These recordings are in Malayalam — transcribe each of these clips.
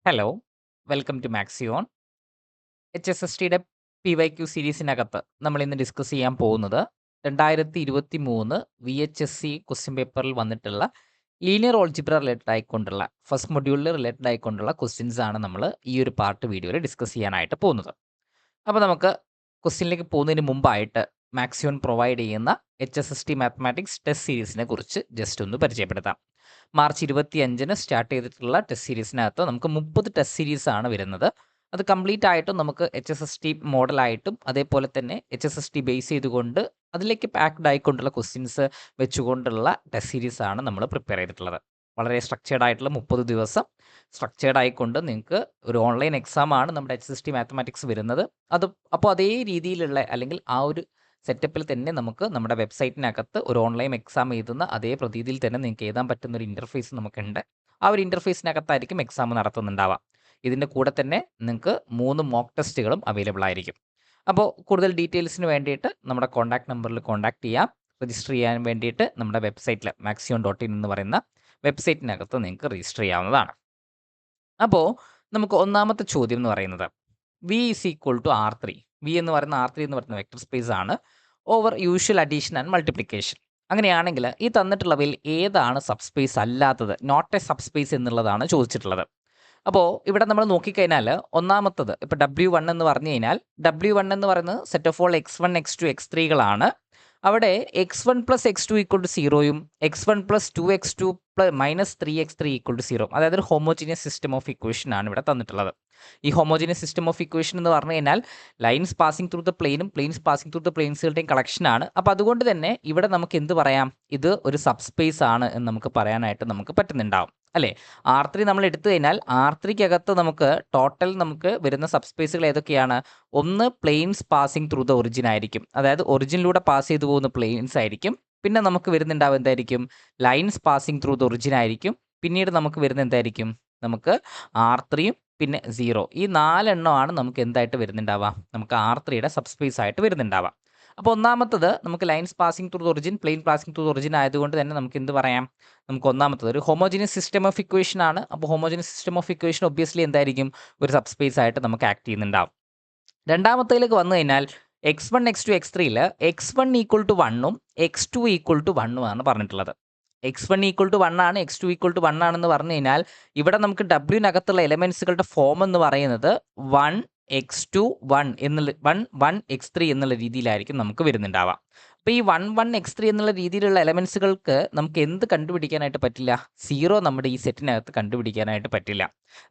Hello, welcome to Maxion. HSSTയുടെ PYQ സീരീസിനകത്ത് നമ്മൾ ഇന്ന് ഡിസ്കസ് ചെയ്യാൻ പോകുന്നത് 2023 VHSC ക്വസ്റ്റ്യൻ പേപ്പറിൽ വന്നിട്ടുള്ള ലീനിയർ ഓൾജിബ്ര റിലേറ്റഡ് ആയിക്കൊണ്ടുള്ള ഫസ്റ്റ് മൊഡ്യൂളിൽ റിലേറ്റഡ് ആയിക്കൊണ്ടുള്ള ക്വസ്റ്റ്യൻസ് ആണ് നമ്മൾ ഈ ഒരു പാർട്ട് വീഡിയോയിൽ ഡിസ്കസ് ചെയ്യാനായിട്ട് പോകുന്നത്. അപ്പോൾ നമുക്ക് ക്വസ്റ്റ്യനിലേക്ക് പോകുന്നതിന് മുമ്പായിട്ട് മാക്സിയോൺ പ്രൊവൈഡ് ചെയ്യുന്ന HSST മാത്തമാറ്റിക്സ് ടെസ്റ്റ് സീരീസിനെ കുറിച്ച് ജസ്റ്റ് ഒന്ന് പരിചയപ്പെടുത്താം. മാർച്ച് 25-ന് സ്റ്റാർട്ട് ചെയ്തിട്ടുള്ള ടെസ്റ്റ് സീരീസിനകത്ത് നമുക്ക് 30 ടെസ്റ്റ് സീരീസ് ആണ് വരുന്നത്. അത് കംപ്ലീറ്റ് ആയിട്ടും നമുക്ക് HSST മോഡലായിട്ടും അതേപോലെ തന്നെ HSST ബേസ് ചെയ്തുകൊണ്ട് അതിലേക്ക് പാക്ഡ് ആയിക്കൊണ്ടുള്ള ക്വസ്റ്റ്യൻസ് വെച്ചുകൊണ്ടുള്ള ടെസ്റ്റ് സീരീസ് ആണ് നമ്മൾ പ്രിപ്പയർ ചെയ്തിട്ടുള്ളത്. വളരെ സ്ട്രക്ചേർഡ് ആയിട്ടുള്ള 30 ദിവസം സ്ട്രക്ചേർഡ് ആയിക്കൊണ്ട് നിങ്ങൾക്ക് ഒരു ഓൺലൈൻ എക്സാം ആണ് നമ്മുടെ HSST മാത്തമാറ്റിക്സ് വരുന്നത്. അപ്പോൾ അതേ രീതിയിലുള്ള അല്ലെങ്കിൽ ആ ഒരു സെറ്റപ്പിൽ തന്നെ നമുക്ക് നമ്മുടെ വെബ്സൈറ്റിനകത്ത് ഒരു ഓൺലൈൻ എക്സാം എഴുതുന്ന അതേ പ്രതീതിയിൽ തന്നെ നിങ്ങൾക്ക് എഴുതാൻ പറ്റുന്ന ഒരു ഇൻ്റർഫേസ് നമുക്കുണ്ട്. ആ ഒരു ഇൻ്റർഫേസിനകത്തായിരിക്കും എക്സാം നടത്തുന്നുണ്ടാവാം. ഇതിൻ്റെ കൂടെ തന്നെ നിങ്ങൾക്ക് 3 മോക്ക് ടെസ്റ്റുകളും അവൈലബിൾ ആയിരിക്കും. അപ്പോൾ കൂടുതൽ ഡീറ്റെയിൽസിന് വേണ്ടിയിട്ട് നമ്മുടെ കോൺടാക്ട് നമ്പറിൽ കോൺടാക്ട് ചെയ്യാം. രജിസ്റ്റർ ചെയ്യാൻ വേണ്ടിയിട്ട് നമ്മുടെ വെബ്സൈറ്റിൽ maxion.in എന്ന് പറയുന്ന വെബ്സൈറ്റിനകത്ത് നിങ്ങൾക്ക് രജിസ്റ്റർ ചെയ്യാവുന്നതാണ്. അപ്പോൾ നമുക്ക് ഒന്നാമത്തെ ചോദ്യം എന്ന് പറയുന്നത് V is equal to R3. V എന്ന് പറയുന്ന R3 എന്ന് പറയുന്ന വെക്ടർ സ്പേസ് ആണ് over usual addition and multiplication. അങ്ങനെയാണെങ്കിൽ ഈ തന്നിട്ടുള്ളവയിൽ ഏതാണ് സബ്സ്പേസ് അല്ലാത്തത്, നോട്ട് എ സബ്സ്പേസ് എന്നുള്ളതാണ് ചോദിച്ചിട്ടുള്ളത്. അപ്പോൾ ഇവിടെ നമ്മൾ നോക്കിക്കഴിഞ്ഞാൽ ഒന്നാമത്തത് ഇപ്പോൾ W1 എന്ന് പറഞ്ഞു കഴിഞ്ഞാൽ W1 എന്ന് പറയുന്നത് set of all X1, X2, X3കളാണ്. അവിടെ X1 plus X2 equal to 0യും X1 plus 2X2 minus 3X3 equal to 0. അതായത് ഒരു ഹോമോജീനിയസ് സിസ്റ്റം ഓഫ് ഇക്വേഷൻ ആണ് ഇവിടെ തന്നിട്ടുള്ളത്. ഈ ഹോമോജീനിയസ് സിസ്റ്റം ഓഫ് ഇക്വേഷൻ എന്ന് പറഞ്ഞു കഴിഞ്ഞാൽ ലൈൻസ് പാസിംഗ് ത്രൂ ദ പ്ലെയിനും പ്ലെയിൻസ് പാസിംഗ് ത്രൂ ദ പ്ലെയിൻസുകളുടെയും കളക്ഷനാണ്. അപ്പോൾ അതുകൊണ്ട് തന്നെ ഇവിടെ നമുക്ക് എന്ത് പറയാം, ഇത് ഒരു സബ്സ്പേസ് ആണ് എന്ന് നമുക്ക് പറയാനായിട്ട് നമുക്ക് പറ്റുന്നുണ്ടാവും അല്ലേ. R3 നമ്മൾ എടുത്തു കഴിഞ്ഞാൽ R3-ക്കകത്ത് നമുക്ക് ടോട്ടൽ നമുക്ക് വരുന്ന സബ്സ്പേസുകൾ ഏതൊക്കെയാണ്? ഒന്ന് planes passing through the origin ആയിരിക്കും, അതായത് ഒറിജിനിലൂടെ പാസ് ചെയ്തു പോകുന്ന പ്ലെയിൻസ് ആയിരിക്കും. പിന്നെ നമുക്ക് വരുന്നുണ്ടാവും എന്തായിരിക്കും? Lines passing through the origin ആയിരിക്കും. പിന്നീട് നമുക്ക് വരുന്ന എന്തായിരിക്കും? നമുക്ക് R3യും പിന്നെ 0, ഈ 4 എണ്ണമാണ് നമുക്ക് എന്തായിട്ട് വരുന്നുണ്ടാവുക? നമുക്ക് R3യുടെ സബ്സ്പേസ് ആയിട്ട് വരുന്നുണ്ടാവുക. അപ്പോൾ ഒന്നാമത്തത് നമുക്ക് lines passing through the origin, plane passing through the origin ആയതുകൊണ്ട് തന്നെ നമുക്ക് എന്ത് പറയാം? നമുക്ക് ഒന്നാമത്തത് ഒരു ഹോമോജീനിയസ് സിസ്റ്റം ഓഫ് ഇക്വേഷൻ ആണ്. അപ്പോൾ homogeneous system of equation obviously എന്തായിരിക്കും? ഒരു സബ്സ്പേസ് ആയിട്ട് നമുക്ക് ആക്ട് ചെയ്യുന്നുണ്ടാവും. രണ്ടാമത്തേലേക്ക് വന്നു കഴിഞ്ഞാൽ X1, X2, X3-ൽ X1 ഈക്വൽ ടു 1ഉം X2 ഈക്വൽ ടു 1ഉം ആണ് പറഞ്ഞിട്ടുള്ളത്. X1 ഈക്വൽ ടു 1 ആണ്, X2 ഈക്വൽ ടു 1 ആണെന്ന് പറഞ്ഞു കഴിഞ്ഞാൽ ഇവിടെ നമുക്ക് W-നകത്തുള്ള എലമെൻസുകളുടെ ഫോം എന്ന് പറയുന്നത് 1 X2 1 എന്നുള്ള 1 X3 എന്നുള്ള രീതിയിലായിരിക്കും നമുക്ക് വരുന്നുണ്ടാവുക. അപ്പോൾ ഈ 1 X3 എന്നുള്ള രീതിയിലുള്ള എലമെൻസുകൾക്ക് നമുക്ക് എന്ത് കണ്ടുപിടിക്കാനായിട്ട് പറ്റില്ല? 0 നമ്മുടെ ഈ സെറ്റിനകത്ത് കണ്ടുപിടിക്കാനായിട്ട് പറ്റില്ല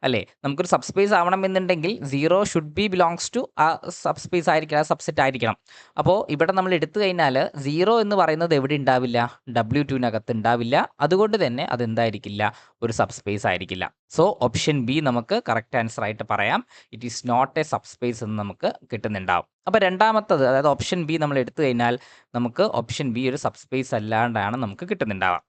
അല്ലേ. നമുക്കൊരു സബ്സ്പേസ് ആവണം എന്നുണ്ടെങ്കിൽ 0 ഷുഡ് ബി ബിലോങ്സ് ടു ആ സബ്സ്പേസ് ആയിരിക്കണം, ആ സബ്സെറ്റ് ആയിരിക്കണം. അപ്പോൾ ഇവിടെ നമ്മൾ എടുത്തു കഴിഞ്ഞാൽ 0 എന്ന് പറയുന്നത് എവിടെ ഉണ്ടാവില്ല? W2-നകത്ത് ഉണ്ടാവില്ല. അതുകൊണ്ട് തന്നെ അതെന്തായിരിക്കില്ല? ഒരു സബ്സ്പേസ് ആയിരിക്കില്ല. സോ ഓപ്ഷൻ ബി നമുക്ക് കറക്റ്റ് ആൻസർ ആയിട്ട് പറയാം. It is not a subspace എന്ന് നമുക്ക് കിട്ടുന്നുണ്ടാവും. അപ്പോൾ രണ്ടാമത്തത്, അതായത് ഓപ്ഷൻ ബി നമ്മൾ എടുത്തു കഴിഞ്ഞാൽ നമുക്ക് ഓപ്ഷൻ ബി ഒരു സബ്സ്പേസ് അല്ലാണ്ടാണ് നമുക്ക് കിട്ടുന്നുണ്ടാവുക.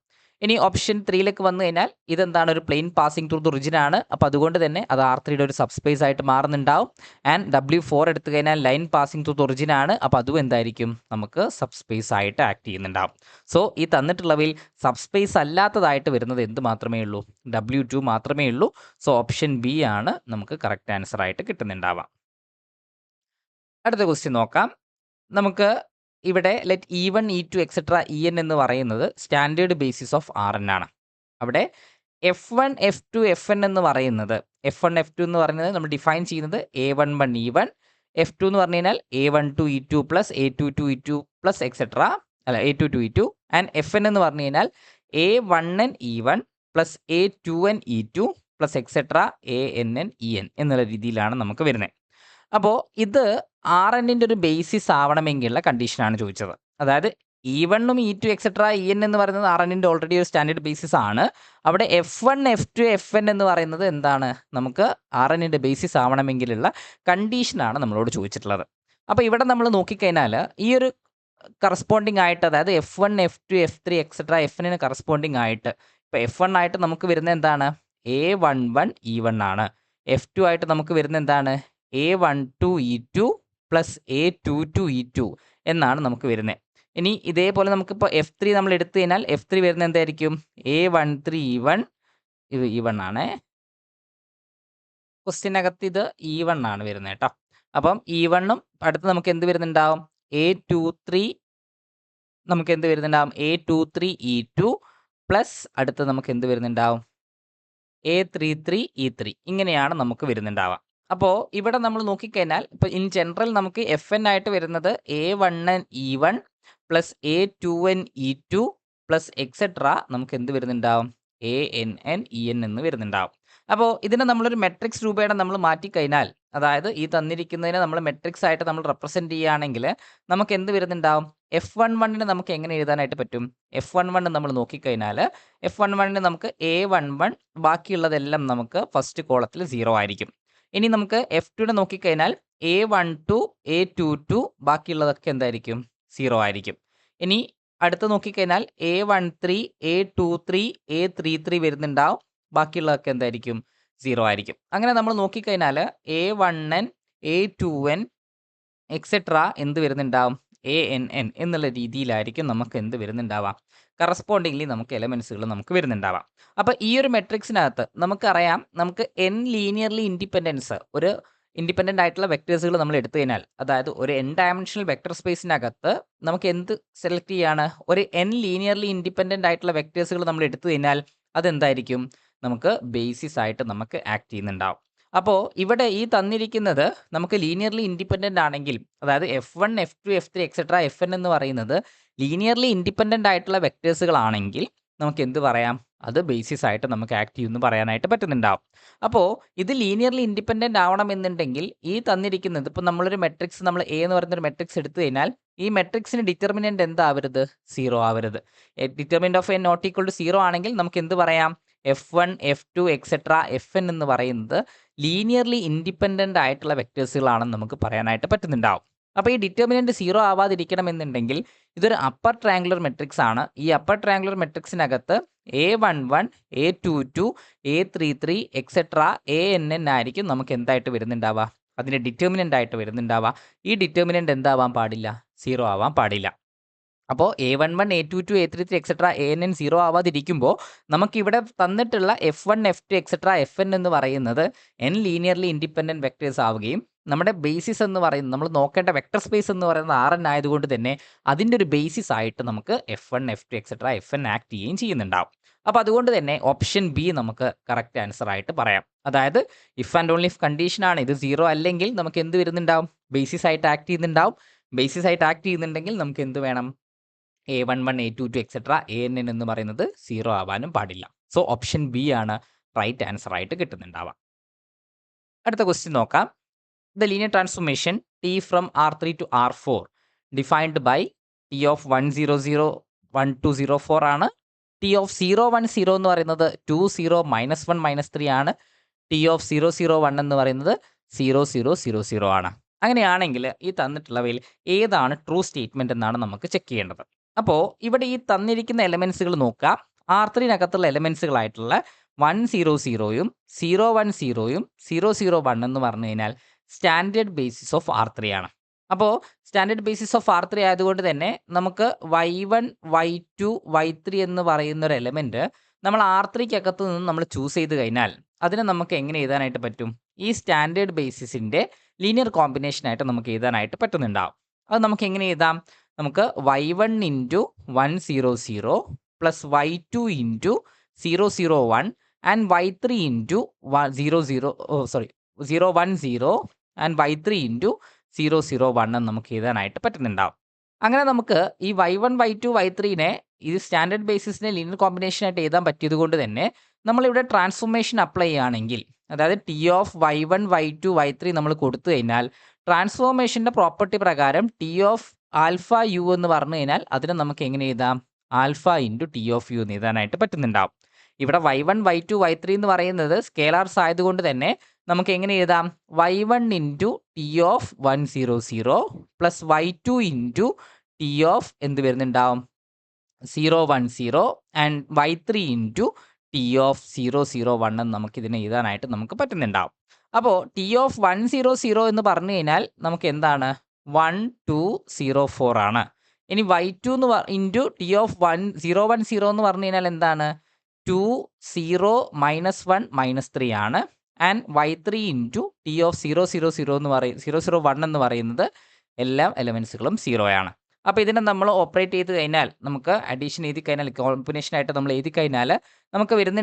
ഇനി ഓപ്ഷൻ 3ലേക്ക് വന്നു കഴിഞ്ഞാൽ ഇതെന്താണ്? ഒരു plane passing through the origin ആണ്. അപ്പോൾ അതുകൊണ്ട് തന്നെ അത് R3യുടെ ഒരു സബ്സ്പേസ് ആയിട്ട് മാറുന്നുണ്ടാവും. ആൻഡ് W4 എടുത്തു കഴിഞ്ഞാൽ line passing through the origin ആണ്. അപ്പോൾ അതും എന്തായിരിക്കും? നമുക്ക് സബ്സ്പേസ് ആയിട്ട് ആക്ട് ചെയ്യുന്നുണ്ടാവും. സോ ഈ തന്നിട്ടുള്ളവയിൽ സബ്സ്പേസ് അല്ലാത്തതായിട്ട് വരുന്നത് എന്ത് മാത്രമേ ഉള്ളൂ? W2 മാത്രമേ ഉള്ളൂ. സോ ഓപ്ഷൻ ബി ആണ് നമുക്ക് കറക്റ്റ് ആൻസർ ആയിട്ട് കിട്ടുന്നുണ്ടാവാം. അടുത്ത ക്വസ്റ്റ്യൻ നോക്കാം. നമുക്ക് ഇവിടെ let E1, E2, etcetera En എന്ന് പറയുന്നത് സ്റ്റാൻഡേർഡ് ബേസിസ് ഓഫ് Rn ആണ്. അവിടെ F1, F2, Fn എന്ന് പറയുന്നത് F1, F2 എന്ന് പറയുന്നത് നമ്മൾ ഡിഫൈൻ ചെയ്യുന്നത് A11 E1, F2 എന്ന് പറഞ്ഞു കഴിഞ്ഞാൽ A12 E2 plus A22 E2 plus etcetera A22 E2 and Fn എന്ന് പറഞ്ഞു കഴിഞ്ഞാൽ A1n E1 plus A2n E2 plus etcetera ANN En എന്നുള്ള രീതിയിലാണ് നമുക്ക് വരുന്നത്. അപ്പോൾ ഇത് Rnൻ്റെ ഒരു ബേസിസ് ആവണമെങ്കിലുള്ള കണ്ടീഷനാണ് ചോദിച്ചത്. അതായത് E1ഉം E2 എക്സെട്ര En എന്ന് പറയുന്നത് Rnൻ്റെ ഓൾറെഡി ഒരു സ്റ്റാൻഡേർഡ് ബേസിസ് ആണ്. അവിടെ F1, F2, Fn എന്ന് പറയുന്നത് എന്താണ്? നമുക്ക് Rnൻ്റെ ബേസിസ് ആവണമെങ്കിലുള്ള കണ്ടീഷനാണ് നമ്മളോട് ചോദിച്ചിട്ടുള്ളത്. അപ്പോൾ ഇവിടെ നമ്മൾ നോക്കിക്കഴിഞ്ഞാൽ ഈ ഒരു കറസ്പോണ്ടിങ് ആയിട്ട്, അതായത് F1, F2, F3 etcetera Fn corresponding ആയിട്ട് ഇപ്പോൾ F1 ആയിട്ട് നമുക്ക് വരുന്നത് എന്താണ്? A11 E1 ആണ്. F2 ആയിട്ട് നമുക്ക് വരുന്നത് എന്താണ്? A12 E2 plus A22 E2 എന്നാണ് നമുക്ക് വരുന്നത്. ഇനി ഇതേപോലെ നമുക്കിപ്പോൾ F3 നമ്മൾ എടുത്തു കഴിഞ്ഞാൽ F3 വരുന്നത് എന്തായിരിക്കും? A13 E1, ഇത് E1 ആണേ. ക്വസ്റ്റ്യനകത്ത് ഇത് E1 ആണ് വരുന്നത് കേട്ടോ. അപ്പം E1ഉം അടുത്ത് നമുക്ക് എന്ത് വരുന്നുണ്ടാവും? A23 നമുക്ക് എന്ത് വരുന്നുണ്ടാവും? A23 E2 പ്ലസ് അടുത്ത് നമുക്ക് എന്ത് വരുന്നുണ്ടാവും? A33 E3 ഇങ്ങനെയാണ് നമുക്ക് വരുന്നുണ്ടാവുക. അപ്പോൾ ഇവിടെ നമ്മൾ നോക്കിക്കഴിഞ്ഞാൽ ഇപ്പോൾ ഇൻ ജനറൽ നമുക്ക് FN ആയിട്ട് വരുന്നത് A1N E1 plus A2N E2 plus etcetera നമുക്ക് എന്ത് വരുന്നുണ്ടാവും? ANN EN എന്ന് വരുന്നുണ്ടാവും. അപ്പോൾ ഇതിനെ നമ്മളൊരു മെട്രിക്സ് രൂപേണ നമ്മൾ മാറ്റിക്കഴിഞ്ഞാൽ, അതായത് ഈ തന്നിരിക്കുന്നതിനെ നമ്മൾ മെട്രിക്സ് ആയിട്ട് നമ്മൾ റെപ്രസെൻറ്റ് ചെയ്യുകയാണെങ്കിൽ നമുക്ക് എന്ത് വരുന്നുണ്ടാവും? F11നെ നമുക്ക് എങ്ങനെ എഴുതാനായിട്ട് പറ്റും? F11 നമ്മൾ നോക്കിക്കഴിഞ്ഞാൽ F11ന് നമുക്ക് A11 ബാക്കിയുള്ളതെല്ലാം നമുക്ക് ഫസ്റ്റ് കോളത്തിൽ 0 ആയിരിക്കും. ഇനി നമുക്ക് F2നെ നോക്കിക്കഴിഞ്ഞാൽ A12 A22 ബാക്കിയുള്ളതൊക്കെ എന്തായിരിക്കും? 0 ആയിരിക്കും. ഇനി അടുത്ത് നോക്കിക്കഴിഞ്ഞാൽ A13 A23 A33 വരുന്നുണ്ടാവും. ബാക്കിയുള്ളതൊക്കെ എന്തായിരിക്കും? 0 ആയിരിക്കും. അങ്ങനെ നമ്മൾ നോക്കിക്കഴിഞ്ഞാൽ A1N A2N എക്സെട്ര എന്ത് വരുന്നുണ്ടാവും? ANN എന്നുള്ള രീതിയിലായിരിക്കും നമുക്ക് എന്ത് വരുന്നുണ്ടാവാം? കറസ്പോണ്ടിങ്ലി നമുക്ക് എലമെൻസുകൾ നമുക്ക് വരുന്നുണ്ടാവാം. അപ്പോൾ ഈ ഒരു മെട്രിക്സിനകത്ത് നമുക്കറിയാം, നമുക്ക് n ലീനിയർലി ഇൻഡിപെൻഡൻസ്, ഒരു ഇൻഡിപെൻഡൻ്റ് ആയിട്ടുള്ള വെക്ടേഴ്സുകൾ നമ്മൾ എടുത്തു കഴിഞ്ഞാൽ, അതായത് ഒരു n ഡയമെൻഷണൽ വെക്ടർ സ്പേസിനകത്ത് നമുക്ക് എന്ത് സെലക്ട് ചെയ്യാണ്? ഒരു n ലീനിയർലി ഇൻഡിപെൻഡൻ്റ് ആയിട്ടുള്ള വെക്ടേഴ്സുകൾ നമ്മൾ എടുത്തു കഴിഞ്ഞാൽ അതെന്തായിരിക്കും? നമുക്ക് ബേസിസ് ആയിട്ട് നമുക്ക് ആക്ട് ചെയ്യുന്നുണ്ടാവും. അപ്പോൾ ഇവിടെ ഈ തന്നിരിക്കുന്നത് നമുക്ക് ലീനിയർലി ഇൻഡിപെൻഡൻ്റ് ആണെങ്കിൽ, അതായത് F1 F2 F3 etcetera FN എന്ന് പറയുന്നത് ലീനിയർലി ഇൻഡിപെൻഡൻ്റ് ആയിട്ടുള്ള വെക്ടേഴ്സുകളാണെങ്കിൽ നമുക്ക് എന്ത് പറയാം? അത് ബേസിസ് ആയിട്ട് നമുക്ക് ആക്ട് ചെയ്യുമെന്ന് പറയാനായിട്ട് പറ്റുന്നുണ്ടാവും. അപ്പോൾ ഇത് ലീനിയർലി ഇൻഡിപെൻഡൻ്റ് ആവണമെന്നുണ്ടെങ്കിൽ ഈ തന്നിരിക്കുന്നത്, ഇപ്പോൾ നമ്മളൊരു മെട്രിക്സ്, നമ്മൾ A എന്ന് പറയുന്നൊരു മെട്രിക്സ് എടുത്തു കഴിഞ്ഞാൽ ഈ മെട്രിക്സിന് ഡിറ്റർമിനൻ്റ് എന്താവരുത്? 0 ആവരുത്. Determinant of n not equal to 0 ആണെങ്കിൽ നമുക്ക് എന്ത് പറയാം? F1 F2 എക്സെട്ര FN എന്ന് പറയുന്നത് ലീനിയർലി ഇൻഡിപെൻഡൻ്റ് ആയിട്ടുള്ള വെക്ടേഴ്സുകളാണെന്ന് നമുക്ക് പറയാനായിട്ട് പറ്റുന്നുണ്ടാവും. അപ്പോൾ ഈ ഡിറ്റർമിനൻ്റ് 0 ആവാതിരിക്കണമെന്നുണ്ടെങ്കിൽ ഇതൊരു അപ്പർ ട്രയാങ്കുലർ മെട്രിക്സ് ആണ്. ഈ അപ്പർ ട്രയാങ്കുലർ മെട്രിക്സിനകത്ത് A11 A22 A33 etcetera ANN ആയിരിക്കും നമുക്ക് എന്തായിട്ട് വരുന്നുണ്ടാവുക? അതിൻ്റെ ഡിറ്റർമിനൻ്റ് ആയിട്ട് വരുന്നുണ്ടാവുക. ഈ ഡിറ്റർമിനൻ്റ് എന്താവാൻ പാടില്ല? 0 ആവാൻ പാടില്ല. അപ്പോൾ A11 A22 A33 etcetera ANN 0 ആവാതിരിക്കുമ്പോൾ നമുക്കിവിടെ തന്നിട്ടുള്ള F1 F2 എക്സെട്ര FN എന്ന് പറയുന്നത് n ലീനിയർലി ഇൻഡിപെൻഡൻറ്റ് വെക്ടേഴ്സ് ആവുകയും നമ്മുടെ ബേസിസ് എന്ന് പറയുന്നത്, നമ്മൾ നോക്കേണ്ട വെക്ടർ സ്പേസ് എന്ന് പറയുന്നത് Rn ആയതുകൊണ്ട് തന്നെ അതിൻ്റെ ഒരു ബേസിസ് ആയിട്ട് നമുക്ക് F1 F2 etcetera FN act ചെയ്യുകയും ചെയ്യുന്നുണ്ടാവും. അപ്പോൾ അതുകൊണ്ട് തന്നെ ഓപ്ഷൻ ബി നമുക്ക് കറക്റ്റ് ആൻസർ ആയിട്ട് പറയാം. അതായത് if and only if condition ആണ് ഇത് 0 അല്ലെങ്കിൽ നമുക്ക് എന്ത് വരുന്നുണ്ടാവും? ബേസിസ് ആയിട്ട് ആക്ട് ചെയ്യുന്നുണ്ടാവും. ബേസിസ് ആയിട്ട് ആക്ട് ചെയ്യുന്നുണ്ടെങ്കിൽ നമുക്ക് എന്ത് വേണം? A11 A22 എക്സെട്ര ANN എന്ന് പറയുന്നത് 0 ആവാനും പാടില്ല. സോ ഓപ്ഷൻ ബി ആണ് റൈറ്റ് ആൻസർ ആയിട്ട് കിട്ടുന്നുണ്ടാവുക. അടുത്ത ക്വസ്റ്റ്യൻ നോക്കാം. The linear transformation T from R3 to R4 defined by T of 100 1204 ആണ്. T ഓഫ് 010 എന്ന് പറയുന്നത് 20 -1 -3 ആണ്. T ഓഫ് 001 എന്ന് പറയുന്നത് 0000 ആണ്. അങ്ങനെയാണെങ്കിൽ ഈ തന്നിട്ടുള്ളവയിൽ ഏതാണ് ട്രൂ സ്റ്റേറ്റ്മെൻറ്റ് എന്നാണ് നമുക്ക് ചെക്ക് ചെയ്യേണ്ടത്. അപ്പോൾ ഇവിടെ ഈ തന്നിരിക്കുന്ന എലമെൻസുകൾ നോക്കുക. R3നകത്തുള്ള എലമെൻസുകളായിട്ടുള്ള 100യും 010യും 001 എന്ന് പറഞ്ഞു കഴിഞ്ഞാൽ സ്റ്റാൻഡേർഡ് ബേസിസ് ഓഫ് R3 ആണ്. അപ്പോൾ സ്റ്റാൻഡേർഡ് ബേസിസ് ഓഫ് R3 ആയതുകൊണ്ട് തന്നെ നമുക്ക് Y1 Y2 Y3 എന്ന് പറയുന്ന ഒരു എലമെൻറ്റ് നമ്മൾ R3കകത്ത് നിന്ന് നമ്മൾ ചൂസ് ചെയ്ത് കഴിഞ്ഞാൽ അതിനെ നമുക്ക് എങ്ങനെ എഴുതാനായിട്ട് പറ്റും? ഈ സ്റ്റാൻഡേർഡ് ബേസിസിൻ്റെ ലീനിയർ കോമ്പിനേഷനായിട്ട് നമുക്ക് എഴുതാനായിട്ട് പറ്റുന്നുണ്ടാവും. അത് നമുക്ക് എങ്ങനെ എഴുതാം? നമുക്ക് Y1 into 100 plus Y2 into 001 and Y3 into 010 and Y3 into 001 എന്ന് നമുക്ക് എഴുതാനായിട്ട് പറ്റുന്നുണ്ടാവും. അങ്ങനെ നമുക്ക് ഈ Y1 Y2 Y3നെ ഈ സ്റ്റാൻഡേർഡ് ബേസിസിനെ ലീനിയർ കോമ്പിനേഷനായിട്ട് എഴുതാൻ പറ്റിയത് കൊണ്ട് തന്നെ നമ്മളിവിടെ ട്രാൻസ്ഫോർമേഷൻ അപ്ലൈ ചെയ്യുകയാണെങ്കിൽ, അതായത് T of Y1 Y2 Y3 നമ്മൾ കൊടുത്തു കഴിഞ്ഞാൽ ട്രാൻസ്ഫോർമേഷൻ്റെ പ്രോപ്പർട്ടി പ്രകാരം T ഓഫ് ആൽഫ യു എന്ന് പറഞ്ഞു കഴിഞ്ഞാൽ അതിനെ നമുക്ക് എങ്ങനെ എഴുതാം? Alpha into T of U എന്ന് എഴുതാനായിട്ട് പറ്റുന്നുണ്ടാവും. ഇവിടെ Y1 Y2 Y3 എന്ന് പറയുന്നത് സ്കേലാർസ് ആയതുകൊണ്ട് തന്നെ നമുക്ക് എങ്ങനെ എഴുതാം? Y1 into T of 100 plus Y2 into T of എന്ത് വരുന്നുണ്ടാവും? 010 and Y3 into T of 001 എന്ന് നമുക്കിതിനെ എഴുതാനായിട്ട് നമുക്ക് പറ്റുന്നുണ്ടാവും. അപ്പോൾ T ഓഫ് 100 എന്ന് പറഞ്ഞു കഴിഞ്ഞാൽ നമുക്ക് എന്താണ്? 1204 ആണ്. ഇനി Y2 എന്ന് ഇൻറ്റു T ഓഫ് 010 എന്ന് പറഞ്ഞു കഴിഞ്ഞാൽ എന്താണ്? 20 -1 -3 ആണ്. And y3 into T of 000 എന്ന് പറയും 001 എന്ന് പറയുന്നത് എല്ലാ എലമെൻസുകളും 0 ആണ്. അപ്പോൾ ഇതിനെ നമ്മൾ ഓപ്പറേറ്റ് ചെയ്ത് കഴിഞ്ഞാൽ നമുക്ക് അഡീഷൻ എഴുതി കഴിഞ്ഞാൽ കോമ്പിനേഷൻ ആയിട്ട് നമ്മൾ എഴുതി കഴിഞ്ഞാൽ നമുക്ക് വരുന്ന